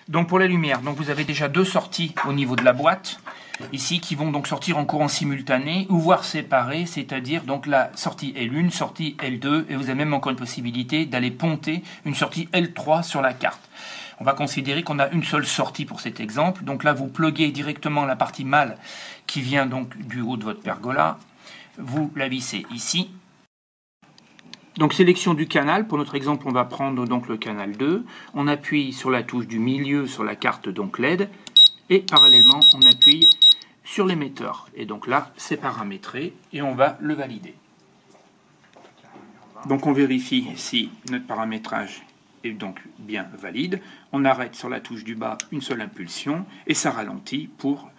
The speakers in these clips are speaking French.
Donc pour la lumière, donc vous avez déjà deux sorties au niveau de la boîte, ici, qui vont donc sortir en courant simultané, ou voire séparées, c'est-à-dire donc la sortie L1, sortie L2, et vous avez même encore une possibilité d'aller ponter une sortie L3 sur la carte. On va considérer qu'on a une seule sortie pour cet exemple, donc là vous pluguez directement la partie mâle qui vient donc du haut de votre pergola, vous la vissez ici. Donc sélection du canal, pour notre exemple on va prendre donc le canal 2, on appuie sur la touche du milieu sur la carte donc LED, et parallèlement on appuie sur l'émetteur, et donc là c'est paramétré et on va le valider. Donc on vérifie si notre paramétrage est donc bien valide, on arrête sur la touche du bas une seule impulsion et ça ralentit pour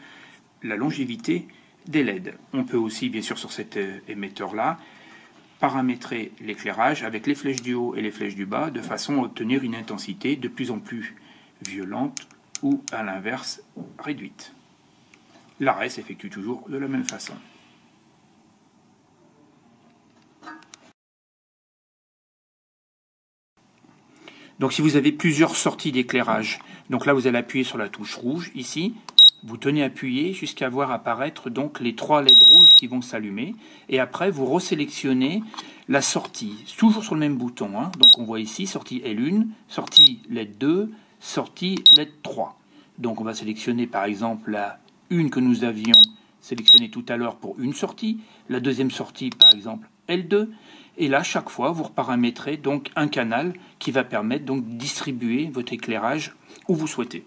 la longévité des LED. On peut aussi bien sûr sur cet émetteur là paramétrer l'éclairage avec les flèches du haut et les flèches du bas de façon à obtenir une intensité de plus en plus violente ou à l'inverse réduite. L'arrêt s'effectue toujours de la même façon. Donc si vous avez plusieurs sorties d'éclairage, donc là vous allez appuyer sur la touche rouge ici, vous tenez appuyé jusqu'à voir apparaître donc les 3 LED rouges qui vont s'allumer, et après vous resélectionnez la sortie, toujours sur le même bouton, hein. Donc on voit ici sortie L1, sortie LED 2, sortie LED 3. Donc on va sélectionner par exemple la une que nous avions sélectionnée tout à l'heure pour une sortie, la deuxième sortie par exemple L2, et là chaque fois vous reparamétrez donc un canal qui va permettre donc de distribuer votre éclairage où vous souhaitez.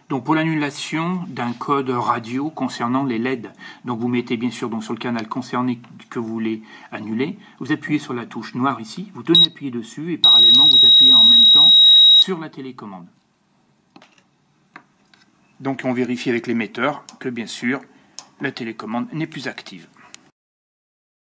Donc pour l'annulation d'un code radio concernant les LED, donc vous mettez bien sûr donc sur le canal concerné que vous voulez annuler, vous appuyez sur la touche noire ici, vous tenez appuyé dessus et parallèlement vous appuyez en même temps sur la télécommande. Donc on vérifie avec l'émetteur que bien sûr la télécommande n'est plus active.